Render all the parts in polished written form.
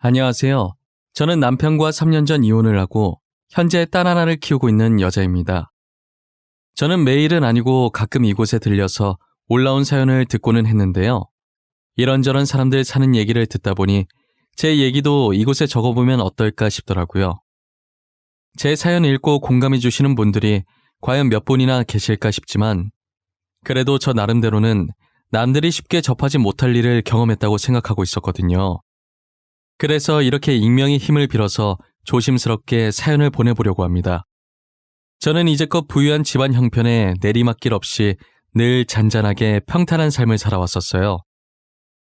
안녕하세요. 저는 남편과 3년 전 이혼을 하고 현재 딸 하나를 키우고 있는 여자입니다. 저는 매일은 아니고 가끔 이곳에 들려서 올라온 사연을 듣고는 했는데요. 이런저런 사람들 사는 얘기를 듣다 보니 제 얘기도 이곳에 적어보면 어떨까 싶더라고요. 제 사연 읽고 공감해 주시는 분들이 과연 몇 분이나 계실까 싶지만 그래도 저 나름대로는 남들이 쉽게 접하지 못할 일을 경험했다고 생각하고 있었거든요. 그래서 이렇게 익명의 힘을 빌어서 조심스럽게 사연을 보내보려고 합니다. 저는 이제껏 부유한 집안 형편에 내리막길 없이 늘 잔잔하게 평탄한 삶을 살아왔었어요.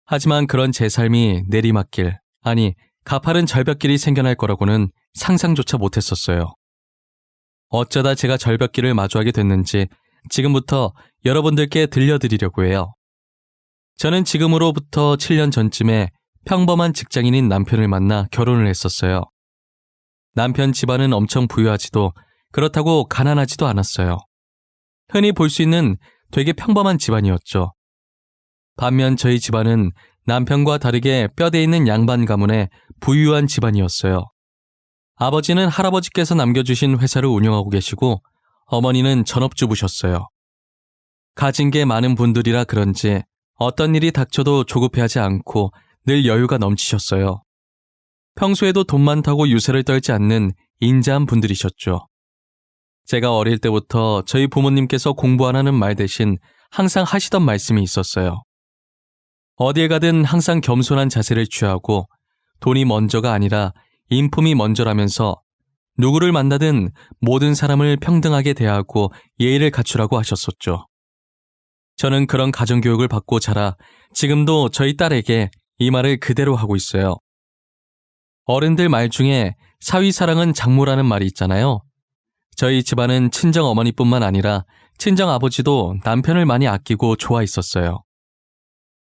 하지만 그런 제 삶이 내리막길, 아니 가파른 절벽길이 생겨날 거라고는 상상조차 못했었어요. 어쩌다 제가 절벽길을 마주하게 됐는지 지금부터 여러분들께 들려드리려고 해요. 저는 지금으로부터 7년 전쯤에 평범한 직장인인 남편을 만나 결혼을 했었어요. 남편 집안은 엄청 부유하지도 그렇다고 가난하지도 않았어요. 흔히 볼 수 있는 되게 평범한 집안이었죠. 반면 저희 집안은 남편과 다르게 뼈대 있는 양반 가문의 부유한 집안이었어요. 아버지는 할아버지께서 남겨주신 회사를 운영하고 계시고 어머니는 전업주부셨어요. 가진 게 많은 분들이라 그런지 어떤 일이 닥쳐도 조급해하지 않고 늘 여유가 넘치셨어요. 평소에도 돈 많다고 유세를 떨지 않는 인자한 분들이셨죠. 제가 어릴 때부터 저희 부모님께서 공부하라는 말 대신 항상 하시던 말씀이 있었어요. 어딜 가든 항상 겸손한 자세를 취하고 돈이 먼저가 아니라 인품이 먼저라면서 누구를 만나든 모든 사람을 평등하게 대하고 예의를 갖추라고 하셨었죠. 저는 그런 가정교육을 받고 자라 지금도 저희 딸에게 이 말을 그대로 하고 있어요. 어른들 말 중에 사위사랑은 장모라는 말이 있잖아요. 저희 집안은 친정 어머니뿐만 아니라 친정 아버지도 남편을 많이 아끼고 좋아했었어요.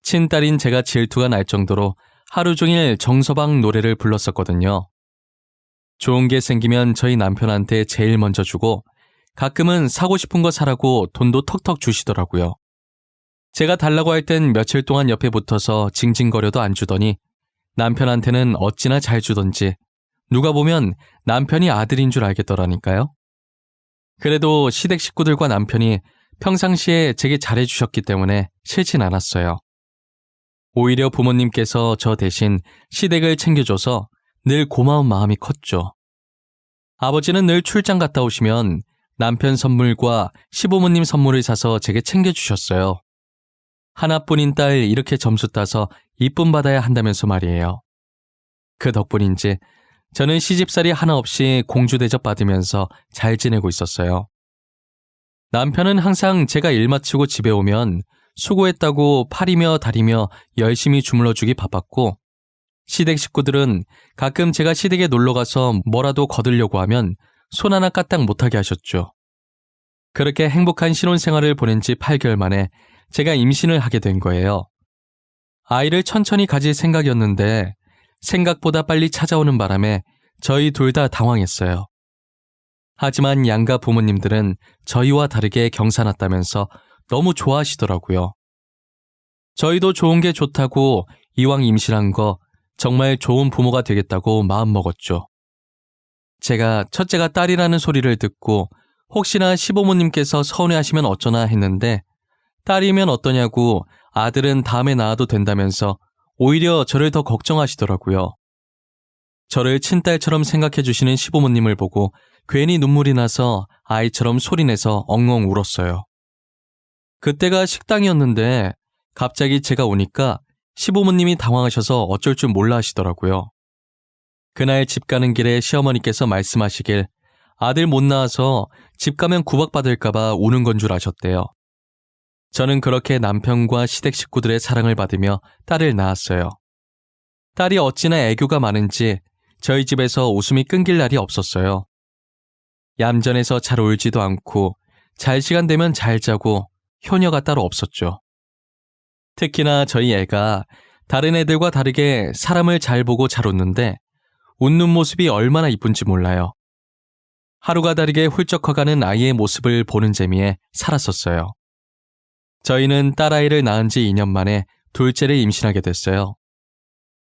친딸인 제가 질투가 날 정도로 하루 종일 정서방 노래를 불렀었거든요. 좋은 게 생기면 저희 남편한테 제일 먼저 주고 가끔은 사고 싶은 거 사라고 돈도 턱턱 주시더라고요. 제가 달라고 할 땐 며칠 동안 옆에 붙어서 징징거려도 안 주더니 남편한테는 어찌나 잘 주던지 누가 보면 남편이 아들인 줄 알겠더라니까요. 그래도 시댁 식구들과 남편이 평상시에 제게 잘해주셨기 때문에 싫진 않았어요. 오히려 부모님께서 저 대신 시댁을 챙겨줘서 늘 고마운 마음이 컸죠. 아버지는 늘 출장 갔다 오시면 남편 선물과 시부모님 선물을 사서 제게 챙겨주셨어요. 하나뿐인 딸 이렇게 점수 따서 이쁨 받아야 한다면서 말이에요. 그 덕분인지 저는 시집살이 하나 없이 공주 대접 받으면서 잘 지내고 있었어요. 남편은 항상 제가 일 마치고 집에 오면 수고했다고 팔이며 다리며 열심히 주물러주기 바빴고 시댁 식구들은 가끔 제가 시댁에 놀러가서 뭐라도 거들려고 하면 손 하나 까딱 못하게 하셨죠. 그렇게 행복한 신혼생활을 보낸 지 8개월 만에 제가 임신을 하게 된 거예요. 아이를 천천히 가질 생각이었는데 생각보다 빨리 찾아오는 바람에 저희 둘 다 당황했어요. 하지만 양가 부모님들은 저희와 다르게 경사났다면서 너무 좋아하시더라고요. 저희도 좋은 게 좋다고 이왕 임신한 거 정말 좋은 부모가 되겠다고 마음먹었죠. 제가 첫째가 딸이라는 소리를 듣고 혹시나 시부모님께서 서운해하시면 어쩌나 했는데 딸이면 어떠냐고 아들은 다음에 낳아도 된다면서 오히려 저를 더 걱정하시더라고요. 저를 친딸처럼 생각해 주시는 시부모님을 보고 괜히 눈물이 나서 아이처럼 소리내서 엉엉 울었어요. 그때가 식당이었는데 갑자기 제가 오니까 시부모님이 당황하셔서 어쩔 줄 몰라 하시더라고요. 그날 집 가는 길에 시어머니께서 말씀하시길 아들 못 낳아서 집 가면 구박받을까봐 우는 건 줄 아셨대요. 저는 그렇게 남편과 시댁 식구들의 사랑을 받으며 딸을 낳았어요. 딸이 어찌나 애교가 많은지 저희 집에서 웃음이 끊길 날이 없었어요. 얌전해서 잘 울지도 않고 잘 시간 되면 잘 자고 효녀가 따로 없었죠. 특히나 저희 애가 다른 애들과 다르게 사람을 잘 보고 잘 웃는데 웃는 모습이 얼마나 이쁜지 몰라요. 하루가 다르게 훌쩍 커가는 아이의 모습을 보는 재미에 살았었어요. 저희는 딸아이를 낳은 지 2년 만에 둘째를 임신하게 됐어요.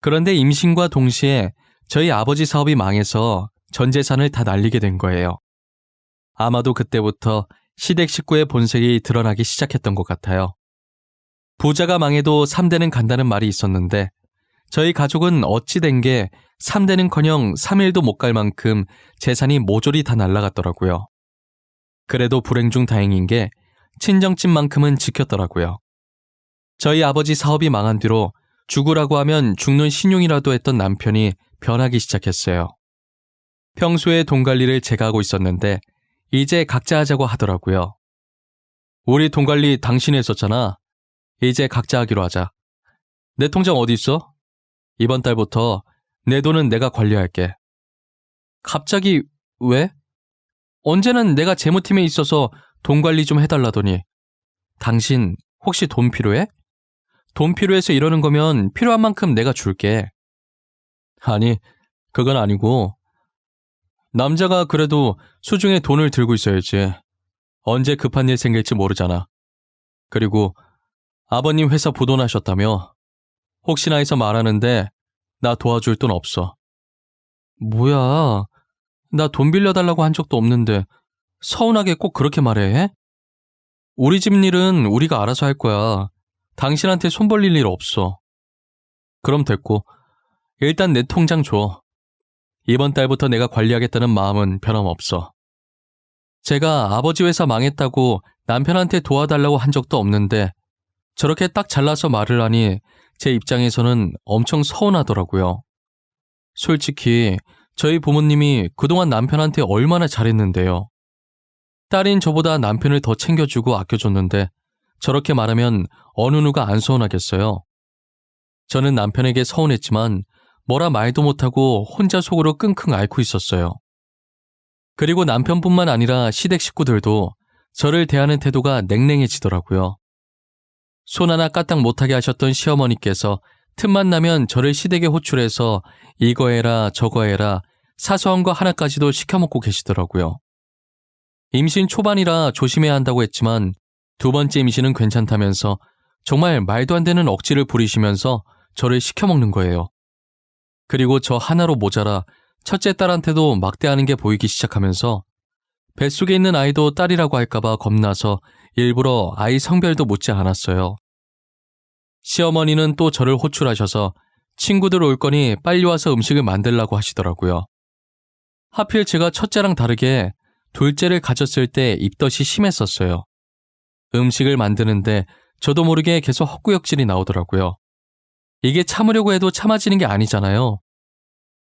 그런데 임신과 동시에 저희 아버지 사업이 망해서 전 재산을 다 날리게 된 거예요. 아마도 그때부터 시댁 식구의 본색이 드러나기 시작했던 것 같아요. 부자가 망해도 3대는 간다는 말이 있었는데 저희 가족은 어찌 된 게 3대는커녕 3일도 못 갈 만큼 재산이 모조리 다 날라갔더라고요. 그래도 불행 중 다행인 게 친정집만큼은 지켰더라고요. 저희 아버지 사업이 망한 뒤로 죽으라고 하면 죽는 신용이라도 했던 남편이 변하기 시작했어요. 평소에 돈 관리를 제가 하고 있었는데 이제 각자 하자고 하더라고요. 우리 돈 관리 당신이 했었잖아. 이제 각자 하기로 하자. 내 통장 어디 있어? 이번 달부터 내 돈은 내가 관리할게. 갑자기 왜? 언제는 내가 재무팀에 있어서 돈 관리 좀 해달라더니 당신 혹시 돈 필요해? 돈 필요해서 이러는 거면 필요한 만큼 내가 줄게. 아니, 그건 아니고 남자가 그래도 수중에 돈을 들고 있어야지. 언제 급한 일 생길지 모르잖아. 그리고 아버님 회사 부도나셨다며? 혹시나 해서 말하는데 나 도와줄 돈 없어. 뭐야, 나 돈 빌려달라고 한 적도 없는데 서운하게 꼭 그렇게 말해? 우리 집 일은 우리가 알아서 할 거야. 당신한테 손 벌릴 일 없어. 그럼 됐고 일단 내 통장 줘. 이번 달부터 내가 관리하겠다는 마음은 변함없어. 제가 아버지 회사 망했다고 남편한테 도와달라고 한 적도 없는데 저렇게 딱 잘라서 말을 하니 제 입장에서는 엄청 서운하더라고요. 솔직히 저희 부모님이 그동안 남편한테 얼마나 잘했는데요. 딸인 저보다 남편을 더 챙겨주고 아껴줬는데 저렇게 말하면 어느 누가 안 서운하겠어요. 저는 남편에게 서운했지만 뭐라 말도 못하고 혼자 속으로 끙끙 앓고 있었어요. 그리고 남편뿐만 아니라 시댁 식구들도 저를 대하는 태도가 냉랭해지더라고요. 손 하나 까딱 못하게 하셨던 시어머니께서 틈만 나면 저를 시댁에 호출해서 이거 해라 저거 해라 사소한 거 하나까지도 시켜먹고 계시더라고요. 임신 초반이라 조심해야 한다고 했지만 두 번째 임신은 괜찮다면서 정말 말도 안 되는 억지를 부리시면서 저를 시켜먹는 거예요. 그리고 저 하나로 모자라 첫째 딸한테도 막대하는 게 보이기 시작하면서 뱃속에 있는 아이도 딸이라고 할까봐 겁나서 일부러 아이 성별도 묻지 않았어요. 시어머니는 또 저를 호출하셔서 친구들 올 거니 빨리 와서 음식을 만들라고 하시더라고요. 하필 제가 첫째랑 다르게 둘째를 가졌을 때 입덧이 심했었어요. 음식을 만드는데 저도 모르게 계속 헛구역질이 나오더라고요. 이게 참으려고 해도 참아지는 게 아니잖아요.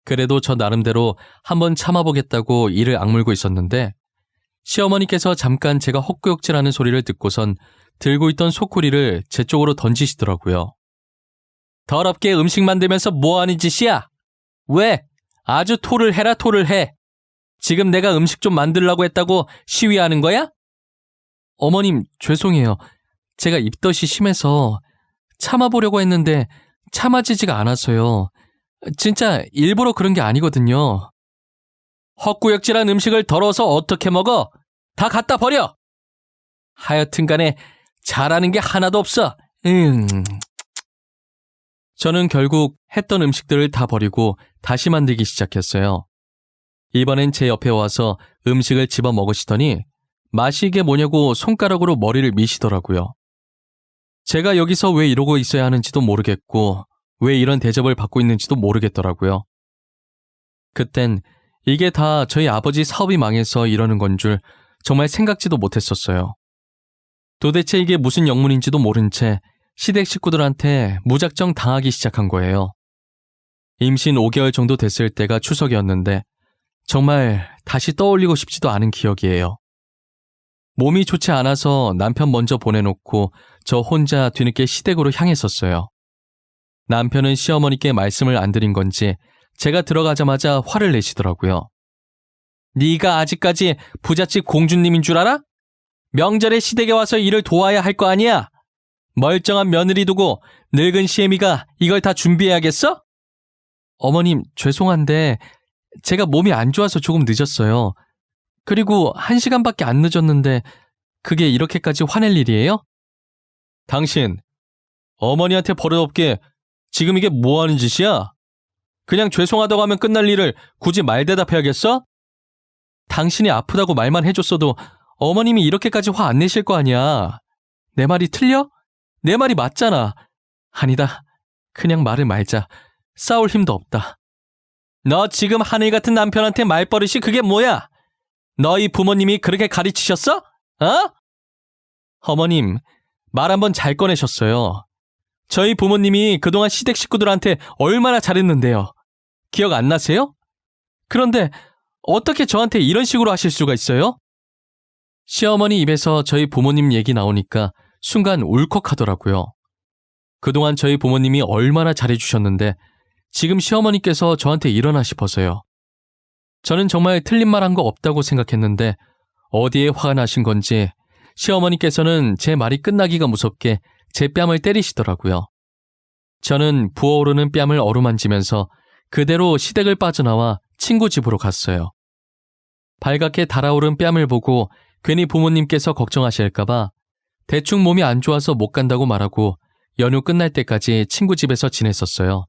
그래도 저 나름대로 한번 참아보겠다고 이를 악물고 있었는데 시어머니께서 잠깐 제가 헛구역질하는 소리를 듣고선 들고 있던 소쿠리를 제 쪽으로 던지시더라고요. 더럽게 음식 만들면서 뭐하는 짓이야? 왜? 아주 토를 해라 토를 해. 지금 내가 음식 좀 만들라고 했다고 시위하는 거야? 어머님 죄송해요. 제가 입덧이 심해서 참아보려고 했는데 참아지지가 않아서요. 진짜 일부러 그런 게 아니거든요. 헛구역질한 음식을 덜어서 어떻게 먹어? 다 갖다 버려! 하여튼간에 잘하는 게 하나도 없어. 저는 결국 했던 음식들을 다 버리고 다시 만들기 시작했어요. 이번엔 제 옆에 와서 음식을 집어 먹으시더니 맛이 이게 뭐냐고 손가락으로 머리를 미시더라고요. 제가 여기서 왜 이러고 있어야 하는지도 모르겠고 왜 이런 대접을 받고 있는지도 모르겠더라고요. 그땐 이게 다 저희 아버지 사업이 망해서 이러는 건 줄 정말 생각지도 못했었어요. 도대체 이게 무슨 영문인지도 모른 채 시댁 식구들한테 무작정 당하기 시작한 거예요. 임신 5개월 정도 됐을 때가 추석이었는데 정말 다시 떠올리고 싶지도 않은 기억이에요. 몸이 좋지 않아서 남편 먼저 보내놓고 저 혼자 뒤늦게 시댁으로 향했었어요. 남편은 시어머니께 말씀을 안 드린 건지 제가 들어가자마자 화를 내시더라고요. 네가 아직까지 부잣집 공주님인 줄 알아? 명절에 시댁에 와서 일을 도와야 할 거 아니야? 멀쩡한 며느리 두고 늙은 시애미가 이걸 다 준비해야겠어? 어머님 죄송한데 제가 몸이 안 좋아서 조금 늦었어요. 그리고 1시간밖에 안 늦었는데 그게 이렇게까지 화낼 일이에요? 당신 어머니한테 버릇없게 지금 이게 뭐 하는 짓이야? 그냥 죄송하다고 하면 끝날 일을 굳이 말대답해야겠어? 당신이 아프다고 말만 해줬어도 어머님이 이렇게까지 화 안 내실 거 아니야. 내 말이 틀려? 내 말이 맞잖아. 아니다. 그냥 말을 말자. 싸울 힘도 없다. 너 지금 하늘 같은 남편한테 말버릇이 그게 뭐야? 너희 부모님이 그렇게 가르치셨어? 어? 어머님, 말 한번 잘 꺼내셨어요. 저희 부모님이 그동안 시댁 식구들한테 얼마나 잘했는데요. 기억 안 나세요? 그런데 어떻게 저한테 이런 식으로 하실 수가 있어요? 시어머니 입에서 저희 부모님 얘기 나오니까 순간 울컥하더라고요. 그동안 저희 부모님이 얼마나 잘해주셨는데 지금 시어머니께서 저한테 이러나 싶어서요. 저는 정말 틀린 말 한 거 없다고 생각했는데 어디에 화가 나신 건지 시어머니께서는 제 말이 끝나기가 무섭게 제 뺨을 때리시더라고요. 저는 부어오르는 뺨을 어루만지면서 그대로 시댁을 빠져나와 친구 집으로 갔어요. 발갛게 달아오른 뺨을 보고 괜히 부모님께서 걱정하실까봐 대충 몸이 안 좋아서 못 간다고 말하고 연휴 끝날 때까지 친구 집에서 지냈었어요.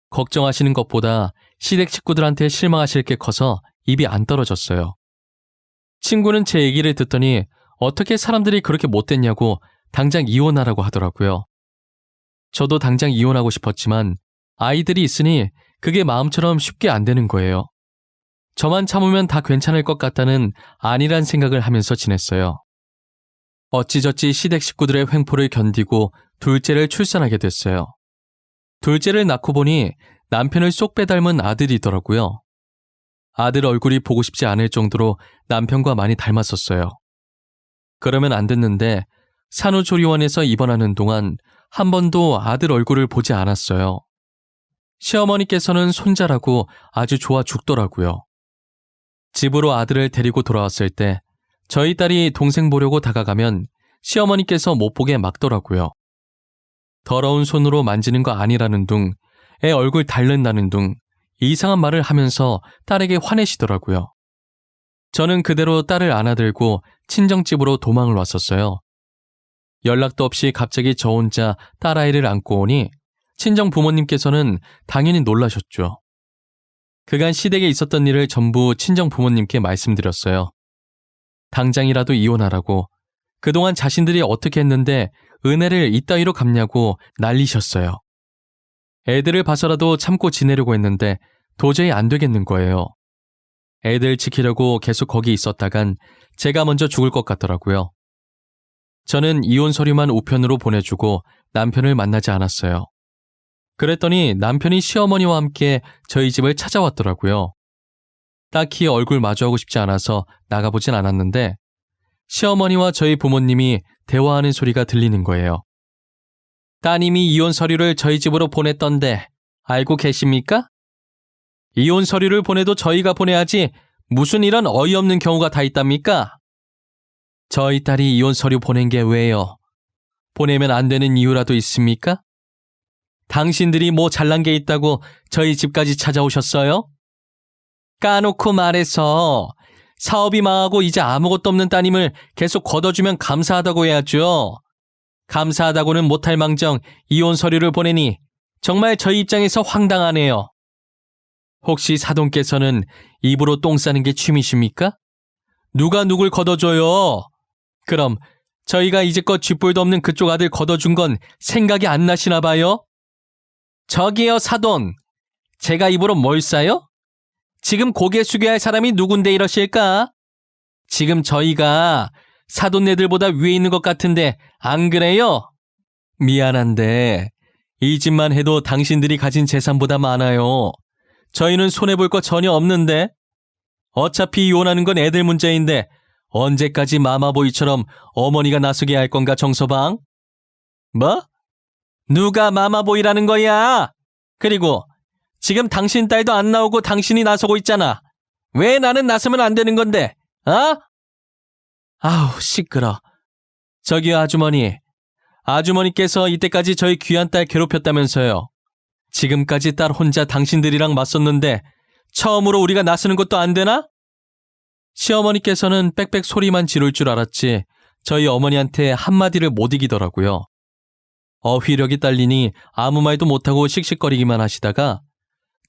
걱정하시는 것보다 시댁 식구들한테 실망하실 게 커서 입이 안 떨어졌어요. 친구는 제 얘기를 듣더니 어떻게 사람들이 그렇게 못됐냐고 당장 이혼하라고 하더라고요. 저도 당장 이혼하고 싶었지만 아이들이 있으니 그게 마음처럼 쉽게 안 되는 거예요. 저만 참으면 다 괜찮을 것 같다는 안일한 생각을 하면서 지냈어요. 어찌저찌 시댁 식구들의 횡포를 견디고 둘째를 출산하게 됐어요. 둘째를 낳고 보니 남편을 쏙 빼닮은 아들이더라고요. 아들 얼굴이 보고 싶지 않을 정도로 남편과 많이 닮았었어요. 그러면 안 됐는데 산후조리원에서 입원하는 동안 한 번도 아들 얼굴을 보지 않았어요. 시어머니께서는 손자라고 아주 좋아 죽더라고요. 집으로 아들을 데리고 돌아왔을 때 저희 딸이 동생 보려고 다가가면 시어머니께서 못 보게 막더라고요. 더러운 손으로 만지는 거 아니라는 둥, 애 얼굴 닳는다는 둥, 이상한 말을 하면서 딸에게 화내시더라고요. 저는 그대로 딸을 안아들고 친정집으로 도망을 왔었어요. 연락도 없이 갑자기 저 혼자 딸아이를 안고 오니 친정 부모님께서는 당연히 놀라셨죠. 그간 시댁에 있었던 일을 전부 친정 부모님께 말씀드렸어요. 당장이라도 이혼하라고, 그동안 자신들이 어떻게 했는데 은혜를 이따위로 갚냐고 난리셨어요. 애들을 봐서라도 참고 지내려고 했는데 도저히 안 되겠는 거예요. 애들 지키려고 계속 거기 있었다간 제가 먼저 죽을 것 같더라고요. 저는 이혼 서류만 우편으로 보내주고 남편을 만나지 않았어요. 그랬더니 남편이 시어머니와 함께 저희 집을 찾아왔더라고요. 딱히 얼굴 마주하고 싶지 않아서 나가보진 않았는데 시어머니와 저희 부모님이 대화하는 소리가 들리는 거예요. 따님이 이혼 서류를 저희 집으로 보냈던데 알고 계십니까? 이혼 서류를 보내도 저희가 보내야지 무슨 이런 어이없는 경우가 다 있답니까? 저희 딸이 이혼 서류 보낸 게 왜요? 보내면 안 되는 이유라도 있습니까? 당신들이 뭐 잘난 게 있다고 저희 집까지 찾아오셨어요? 까놓고 말해서 사업이 망하고 이제 아무것도 없는 따님을 계속 걷어주면 감사하다고 해야죠. 감사하다고는 못할 망정 이혼 서류를 보내니 정말 저희 입장에서 황당하네요. 혹시 사돈께서는 입으로 똥 싸는 게 취미십니까? 누가 누굴 걷어줘요? 그럼 저희가 이제껏 쥐뿔도 없는 그쪽 아들 걷어준 건 생각이 안 나시나 봐요? 저기요 사돈, 제가 입으로 뭘 싸요? 지금 고개 숙여야 할 사람이 누군데 이러실까? 지금 저희가 사돈네들보다 위에 있는 것 같은데 안 그래요? 미안한데 이 집만 해도 당신들이 가진 재산보다 많아요. 저희는 손해볼 거 전혀 없는데. 어차피 이혼하는 건 애들 문제인데 언제까지 마마보이처럼 어머니가 나서게 할 건가 정서방? 뭐? 누가 마마보이라는 거야? 그리고 지금 당신 딸도 안 나오고 당신이 나서고 있잖아. 왜 나는 나서면 안 되는 건데? 어? 아우 시끄러. 저기요 아주머니. 아주머니께서 이때까지 저희 귀한 딸 괴롭혔다면서요. 지금까지 딸 혼자 당신들이랑 맞섰는데 처음으로 우리가 나서는 것도 안 되나? 시어머니께서는 빽빽 소리만 지를 줄 알았지 저희 어머니한테 한마디를 못 이기더라고요. 어휘력이 딸리니 아무 말도 못하고 씩씩거리기만 하시다가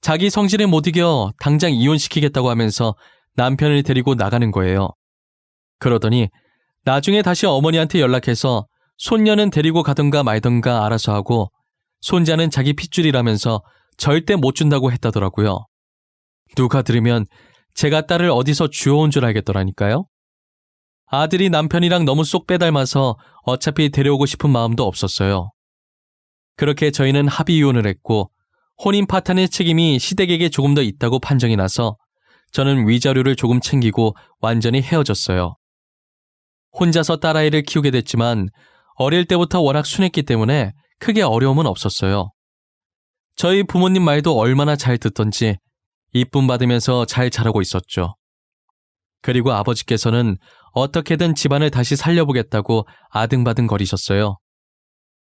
자기 성질에 못 이겨 당장 이혼시키겠다고 하면서 남편을 데리고 나가는 거예요. 그러더니 나중에 다시 어머니한테 연락해서 손녀는 데리고 가던가 말던가 알아서 하고 손자는 자기 핏줄이라면서 절대 못 준다고 했다더라고요. 누가 들으면 제가 딸을 어디서 주워온 줄 알겠더라니까요. 아들이 남편이랑 너무 쏙 빼닮아서 어차피 데려오고 싶은 마음도 없었어요. 그렇게 저희는 합의 이혼을 했고 혼인 파탄의 책임이 시댁에게 조금 더 있다고 판정이 나서 저는 위자료를 조금 챙기고 완전히 헤어졌어요. 혼자서 딸아이를 키우게 됐지만 어릴 때부터 워낙 순했기 때문에 크게 어려움은 없었어요. 저희 부모님 말도 얼마나 잘 듣던지 이쁨 받으면서 잘 자라고 있었죠. 그리고 아버지께서는 어떻게든 집안을 다시 살려보겠다고 아등바등 거리셨어요.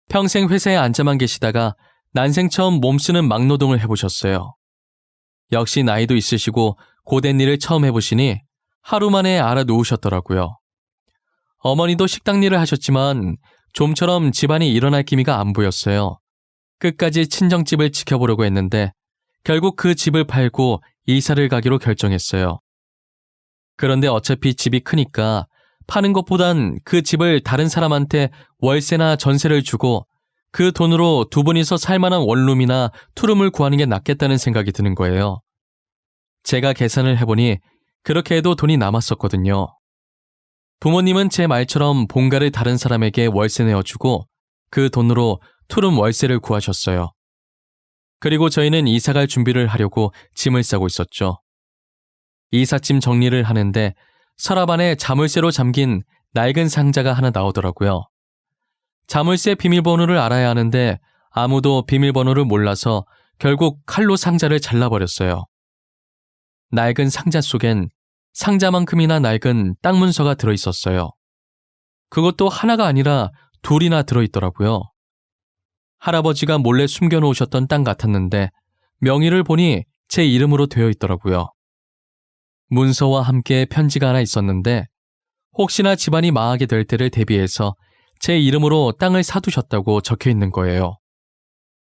평생 회사에 앉아만 계시다가 난생 처음 몸쓰는 막노동을 해보셨어요. 역시 나이도 있으시고 고된 일을 처음 해보시니 하루 만에 알아놓으셨더라고요. 어머니도 식당 일을 하셨지만 좀처럼 집안이 일어날 기미가 안 보였어요. 끝까지 친정집을 지켜보려고 했는데 결국 그 집을 팔고 이사를 가기로 결정했어요. 그런데 어차피 집이 크니까 파는 것보단 그 집을 다른 사람한테 월세나 전세를 주고 그 돈으로 두 분이서 살만한 원룸이나 투룸을 구하는 게 낫겠다는 생각이 드는 거예요. 제가 계산을 해보니 그렇게 해도 돈이 남았었거든요. 부모님은 제 말처럼 본가를 다른 사람에게 월세 내어주고 그 돈으로 투룸 월세를 구하셨어요. 그리고 저희는 이사갈 준비를 하려고 짐을 싸고 있었죠. 이삿짐 정리를 하는데 서랍 안에 자물쇠로 잠긴 낡은 상자가 하나 나오더라고요. 자물쇠 비밀번호를 알아야 하는데 아무도 비밀번호를 몰라서 결국 칼로 상자를 잘라버렸어요. 낡은 상자 속엔 상자만큼이나 낡은 땅 문서가 들어있었어요. 그것도 하나가 아니라 둘이나 들어있더라고요. 할아버지가 몰래 숨겨놓으셨던 땅 같았는데 명의를 보니 제 이름으로 되어 있더라고요. 문서와 함께 편지가 하나 있었는데 혹시나 집안이 망하게 될 때를 대비해서 제 이름으로 땅을 사두셨다고 적혀 있는 거예요.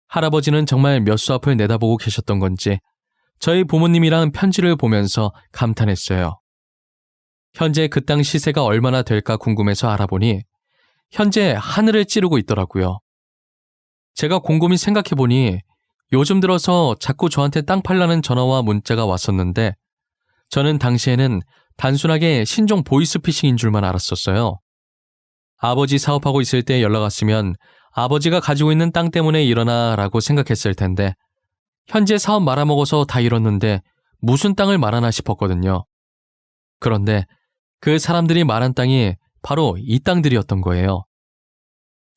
할아버지는 정말 몇 수 앞을 내다보고 계셨던 건지 저희 부모님이랑 편지를 보면서 감탄했어요. 현재 그 땅 시세가 얼마나 될까 궁금해서 알아보니 현재 하늘을 찌르고 있더라고요. 제가 곰곰이 생각해보니 요즘 들어서 자꾸 저한테 땅 팔라는 전화와 문자가 왔었는데 저는 당시에는 단순하게 신종 보이스피싱인 줄만 알았었어요. 아버지 사업하고 있을 때 연락 왔으면 아버지가 가지고 있는 땅 때문에 일어나 라고 생각했을 텐데 현재 사업 말아먹어서 다 잃었는데 무슨 땅을 말하나 싶었거든요. 그런데 그 사람들이 말한 땅이 바로 이 땅들이었던 거예요.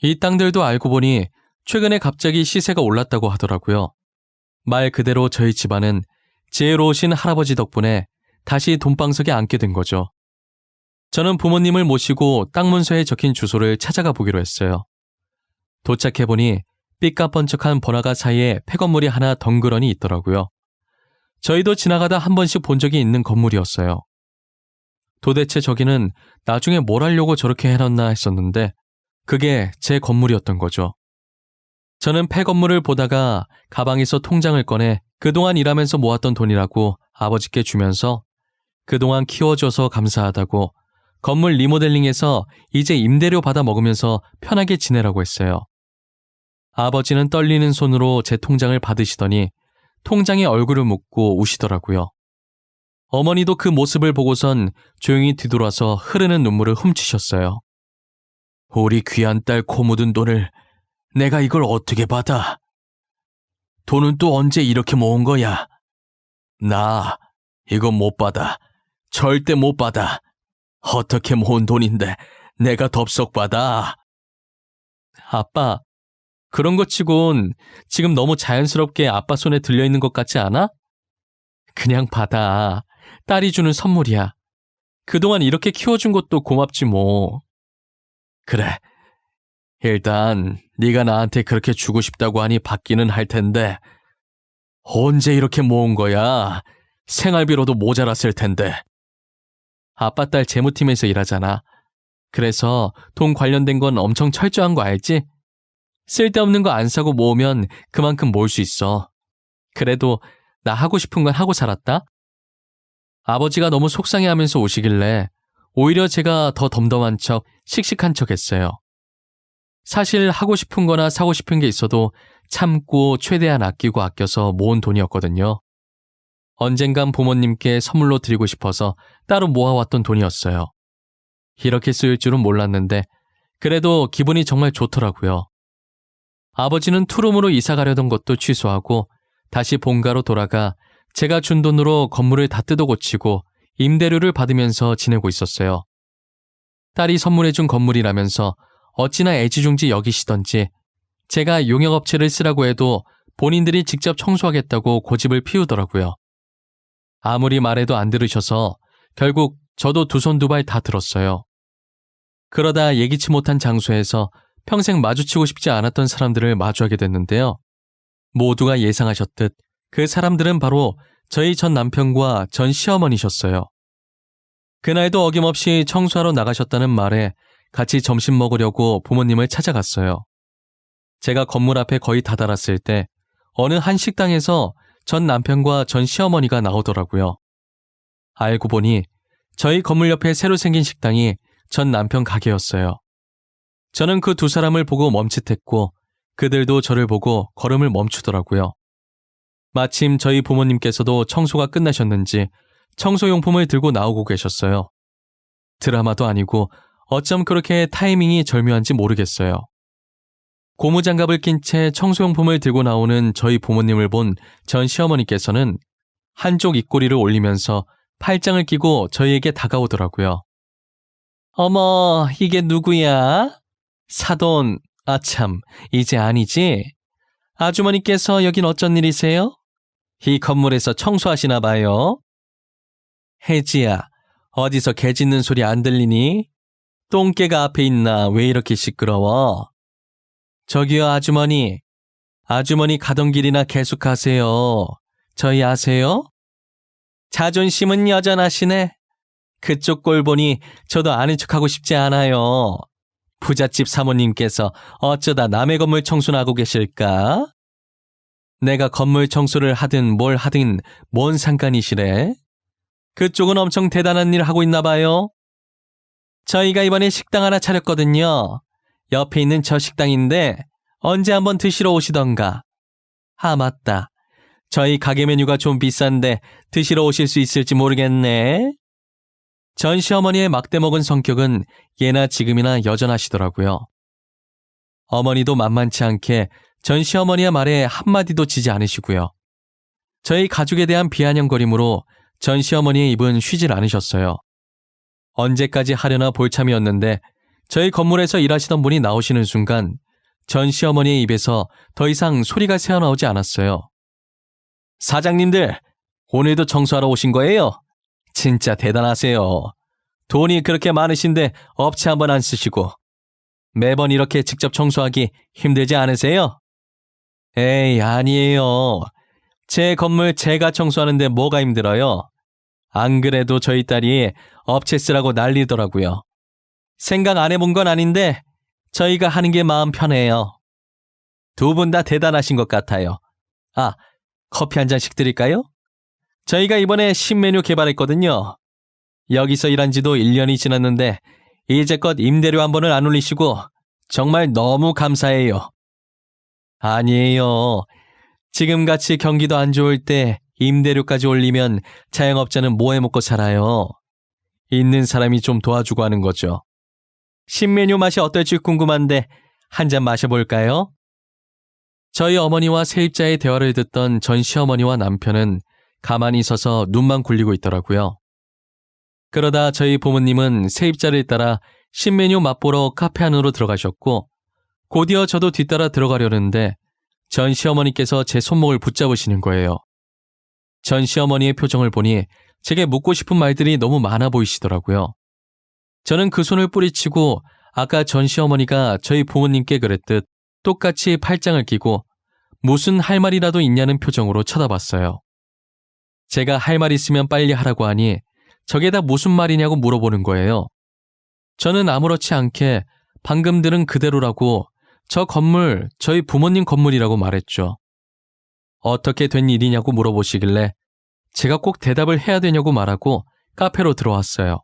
이 땅들도 알고 보니 최근에 갑자기 시세가 올랐다고 하더라고요. 말 그대로 저희 집안은 지혜로우신 할아버지 덕분에 다시 돈방석에 앉게 된 거죠. 저는 부모님을 모시고 땅 문서에 적힌 주소를 찾아가 보기로 했어요. 도착해보니 삐까뻔쩍한 번화가 사이에 폐건물이 하나 덩그러니 있더라고요. 저희도 지나가다 한 번씩 본 적이 있는 건물이었어요. 도대체 저기는 나중에 뭘 하려고 저렇게 해놨나 했었는데 그게 제 건물이었던 거죠. 저는 폐건물을 보다가 가방에서 통장을 꺼내 그동안 일하면서 모았던 돈이라고 아버지께 주면서 그동안 키워줘서 감사하다고 건물 리모델링해서 이제 임대료 받아 먹으면서 편하게 지내라고 했어요. 아버지는 떨리는 손으로 제 통장을 받으시더니 통장에 얼굴을 묻고 우시더라고요. 어머니도 그 모습을 보고선 조용히 뒤돌아서 흐르는 눈물을 훔치셨어요. 우리 귀한 딸 코 묻은 돈을 내가 이걸 어떻게 받아? 돈은 또 언제 이렇게 모은 거야? 나 이거 못 받아. 절대 못 받아. 어떻게 모은 돈인데 내가 덥석 받아? 아빠, 그런 것 치곤 지금 너무 자연스럽게 아빠 손에 들려있는 것 같지 않아? 그냥 받아. 딸이 주는 선물이야. 그동안 이렇게 키워준 것도 고맙지 뭐. 그래. 일단 네가 나한테 그렇게 주고 싶다고 하니 받기는 할 텐데 언제 이렇게 모은 거야? 생활비로도 모자랐을 텐데. 아빠 딸 재무팀에서 일하잖아. 그래서 돈 관련된 건 엄청 철저한 거 알지? 쓸데없는 거 안 사고 모으면 그만큼 모을 수 있어. 그래도 나 하고 싶은 건 하고 살았다. 아버지가 너무 속상해하면서 오시길래 오히려 제가 더 덤덤한 척, 씩씩한 척 했어요. 사실 하고 싶은 거나 사고 싶은 게 있어도 참고 최대한 아끼고 아껴서 모은 돈이었거든요. 언젠간 부모님께 선물로 드리고 싶어서 따로 모아왔던 돈이었어요. 이렇게 쓰일 줄은 몰랐는데 그래도 기분이 정말 좋더라고요. 아버지는 투룸으로 이사 가려던 것도 취소하고 다시 본가로 돌아가 제가 준 돈으로 건물을 다 뜯어 고치고 임대료를 받으면서 지내고 있었어요. 딸이 선물해준 건물이라면서 어찌나 애지중지 여기시던지 제가 용역업체를 쓰라고 해도 본인들이 직접 청소하겠다고 고집을 피우더라고요. 아무리 말해도 안 들으셔서 결국 저도 두 손 두 발 다 들었어요. 그러다 예기치 못한 장소에서 평생 마주치고 싶지 않았던 사람들을 마주하게 됐는데요. 모두가 예상하셨듯 그 사람들은 바로 저희 전 남편과 전 시어머니셨어요. 그날도 어김없이 청소하러 나가셨다는 말에 같이 점심 먹으려고 부모님을 찾아갔어요. 제가 건물 앞에 거의 다다랐을 때 어느 한 식당에서 전 남편과 전 시어머니가 나오더라고요. 알고 보니 저희 건물 옆에 새로 생긴 식당이 전 남편 가게였어요. 저는 그 두 사람을 보고 멈칫했고 그들도 저를 보고 걸음을 멈추더라고요. 마침 저희 부모님께서도 청소가 끝나셨는지 청소용품을 들고 나오고 계셨어요. 드라마도 아니고 어쩜 그렇게 타이밍이 절묘한지 모르겠어요. 고무장갑을 낀 채 청소용품을 들고 나오는 저희 부모님을 본 전 시어머니께서는 한쪽 입꼬리를 올리면서 팔짱을 끼고 저희에게 다가오더라고요. 어머, 이게 누구야? 사돈, 아참, 이제 아니지? 아주머니께서 여긴 어쩐 일이세요? 이 건물에서 청소하시나 봐요. 혜지야, 어디서 개 짖는 소리 안 들리니? 똥개가 앞에 있나 왜 이렇게 시끄러워? 저기요 아주머니. 아주머니 가던 길이나 계속 가세요. 저희 아세요? 자존심은 여전하시네. 그쪽 꼴 보니 저도 아는 척하고 싶지 않아요. 부잣집 사모님께서 어쩌다 남의 건물 청소나 하고 계실까? 내가 건물 청소를 하든 뭘 하든 뭔 상관이시래? 그쪽은 엄청 대단한 일 하고 있나 봐요. 저희가 이번에 식당 하나 차렸거든요. 옆에 있는 저 식당인데 언제 한번 드시러 오시던가. 아, 맞다. 저희 가게 메뉴가 좀 비싼데 드시러 오실 수 있을지 모르겠네. 전 시어머니의 막대먹은 성격은 예나 지금이나 여전하시더라고요. 어머니도 만만치 않게 전 시어머니의 말에 한마디도 지지 않으시고요. 저희 가족에 대한 비아냥거림으로 전 시어머니의 입은 쉬질 않으셨어요. 언제까지 하려나 볼참이었는데 저희 건물에서 일하시던 분이 나오시는 순간 전 시어머니의 입에서 더 이상 소리가 새어나오지 않았어요. 사장님들, 오늘도 청소하러 오신 거예요? 진짜 대단하세요. 돈이 그렇게 많으신데 업체 한번 안 쓰시고 매번 이렇게 직접 청소하기 힘들지 않으세요? 에이, 아니에요. 제 건물 제가 청소하는데 뭐가 힘들어요? 안 그래도 저희 딸이 업체 쓰라고 난리더라고요. 생각 안 해본 건 아닌데 저희가 하는 게 마음 편해요. 두 분 다 대단하신 것 같아요. 아, 커피 한 잔씩 드릴까요? 저희가 이번에 신메뉴 개발했거든요. 여기서 일한 지도 1년이 지났는데 이제껏 임대료 한 번을 안 올리시고 정말 너무 감사해요. 아니에요. 지금같이 경기도 안 좋을 때 임대료까지 올리면 자영업자는 뭐 해먹고 살아요. 있는 사람이 좀 도와주고 하는 거죠. 신메뉴 맛이 어떨지 궁금한데 한 잔 마셔볼까요? 저희 어머니와 세입자의 대화를 듣던 전 시어머니와 남편은 가만히 서서 눈만 굴리고 있더라고요. 그러다 저희 부모님은 세입자를 따라 신메뉴 맛보러 카페 안으로 들어가셨고 곧이어 저도 뒤따라 들어가려는데 전 시어머니께서 제 손목을 붙잡으시는 거예요. 전 시어머니의 표정을 보니 제게 묻고 싶은 말들이 너무 많아 보이시더라고요. 저는 그 손을 뿌리치고 아까 전 시어머니가 저희 부모님께 그랬듯 똑같이 팔짱을 끼고 무슨 할 말이라도 있냐는 표정으로 쳐다봤어요. 제가 할 말 있으면 빨리 하라고 하니 저게 다 무슨 말이냐고 물어보는 거예요. 저는 아무렇지 않게 방금 들은 그대로라고 저 건물 저희 부모님 건물이라고 말했죠. 어떻게 된 일이냐고 물어보시길래 제가 꼭 대답을 해야 되냐고 말하고 카페로 들어왔어요.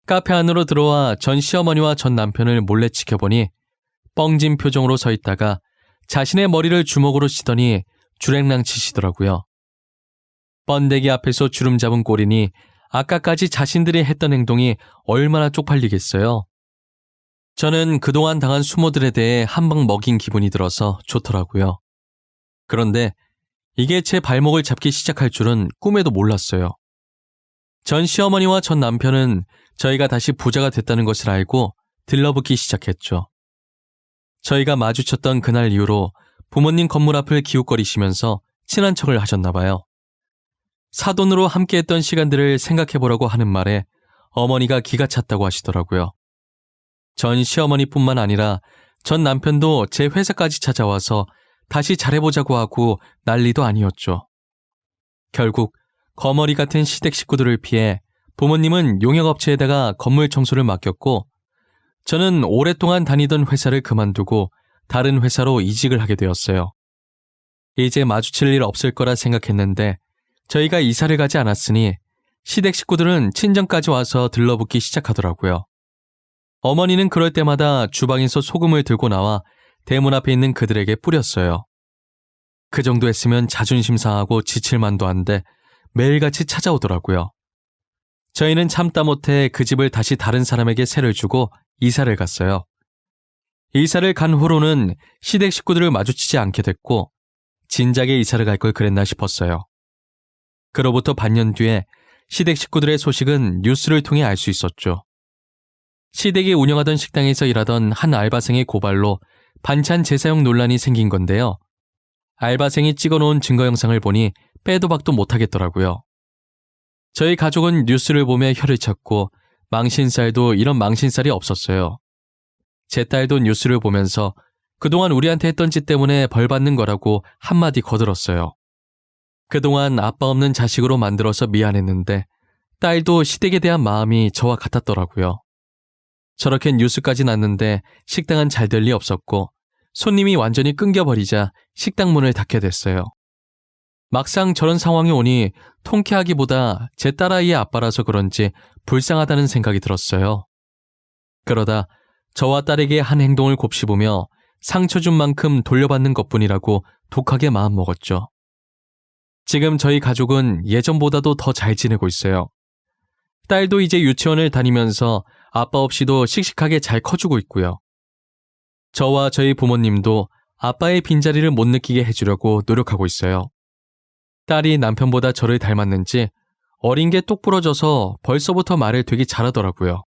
카페 안으로 들어와 전 시어머니와 전 남편을 몰래 지켜보니 뻥진 표정으로 서 있다가 자신의 머리를 주먹으로 치더니 주랭랑 치시더라고요. 번데기 앞에서 주름 잡은 꼴이니 아까까지 자신들이 했던 행동이 얼마나 쪽팔리겠어요. 저는 그동안 당한 수모들에 대해 한 방 먹인 기분이 들어서 좋더라고요. 그런데 이게 제 발목을 잡기 시작할 줄은 꿈에도 몰랐어요. 전 시어머니와 전 남편은 저희가 다시 부자가 됐다는 것을 알고 들러붙기 시작했죠. 저희가 마주쳤던 그날 이후로 부모님 건물 앞을 기웃거리시면서 친한 척을 하셨나 봐요. 사돈으로 함께했던 시간들을 생각해보라고 하는 말에 어머니가 기가 찼다고 하시더라고요. 전 시어머니뿐만 아니라 전 남편도 제 회사까지 찾아와서 다시 잘해보자고 하고 난리도 아니었죠. 결국 거머리 같은 시댁 식구들을 피해 부모님은 용역업체에다가 건물 청소를 맡겼고 저는 오랫동안 다니던 회사를 그만두고 다른 회사로 이직을 하게 되었어요. 이제 마주칠 일 없을 거라 생각했는데 저희가 이사를 가지 않았으니 시댁 식구들은 친정까지 와서 들러붙기 시작하더라고요. 어머니는 그럴 때마다 주방에서 소금을 들고 나와 대문 앞에 있는 그들에게 뿌렸어요. 그 정도 했으면 자존심 상하고 지칠 만도 한데 매일같이 찾아오더라고요. 저희는 참다 못해 그 집을 다시 다른 사람에게 세를 주고 이사를 갔어요. 이사를 간 후로는 시댁 식구들을 마주치지 않게 됐고 진작에 이사를 갈 걸 그랬나 싶었어요. 그로부터 반년 뒤에 시댁 식구들의 소식은 뉴스를 통해 알 수 있었죠. 시댁이 운영하던 식당에서 일하던 한 알바생의 고발로 반찬 재사용 논란이 생긴 건데요. 알바생이 찍어놓은 증거 영상을 보니 빼도 박도 못하겠더라고요. 저희 가족은 뉴스를 보며 혀를 찾고 망신살도 이런 망신살이 없었어요. 제 딸도 뉴스를 보면서 그동안 우리한테 했던 짓 때문에 벌 받는 거라고 한마디 거들었어요. 그동안 아빠 없는 자식으로 만들어서 미안했는데 딸도 시댁에 대한 마음이 저와 같았더라고요. 저렇게 뉴스까지 났는데 식당은 잘 될 리 없었고 손님이 완전히 끊겨버리자 식당 문을 닫게 됐어요. 막상 저런 상황이 오니 통쾌하기보다 제 딸아이의 아빠라서 그런지 불쌍하다는 생각이 들었어요. 그러다 저와 딸에게 한 행동을 곱씹으며 상처 준 만큼 돌려받는 것뿐이라고 독하게 마음먹었죠. 지금 저희 가족은 예전보다도 더 잘 지내고 있어요. 딸도 이제 유치원을 다니면서 아빠 없이도 씩씩하게 잘 커주고 있고요. 저와 저희 부모님도 아빠의 빈자리를 못 느끼게 해주려고 노력하고 있어요. 딸이 남편보다 저를 닮았는지 어린 게 똑 부러져서 벌써부터 말을 되게 잘하더라고요.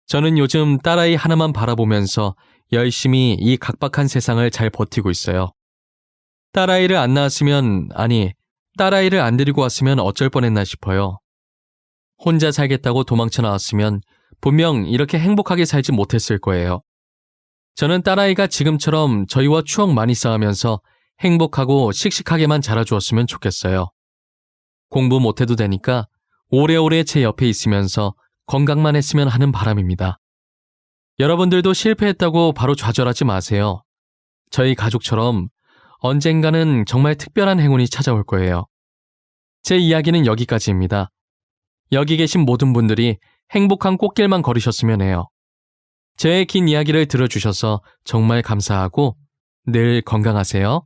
저는 요즘 딸아이 하나만 바라보면서 열심히 이 각박한 세상을 잘 버티고 있어요. 딸아이를 안 낳았으면, 아니, 딸아이를 안 데리고 왔으면 어쩔 뻔했나 싶어요. 혼자 살겠다고 도망쳐 나왔으면 분명 이렇게 행복하게 살지 못했을 거예요. 저는 딸아이가 지금처럼 저희와 추억 많이 쌓으면서 행복하고 씩씩하게만 자라주었으면 좋겠어요. 공부 못해도 되니까 오래오래 제 옆에 있으면서 건강만 했으면 하는 바람입니다. 여러분들도 실패했다고 바로 좌절하지 마세요. 저희 가족처럼 언젠가는 정말 특별한 행운이 찾아올 거예요. 제 이야기는 여기까지입니다. 여기 계신 모든 분들이 행복한 꽃길만 걸으셨으면 해요. 제 긴 이야기를 들어주셔서 정말 감사하고 늘 건강하세요.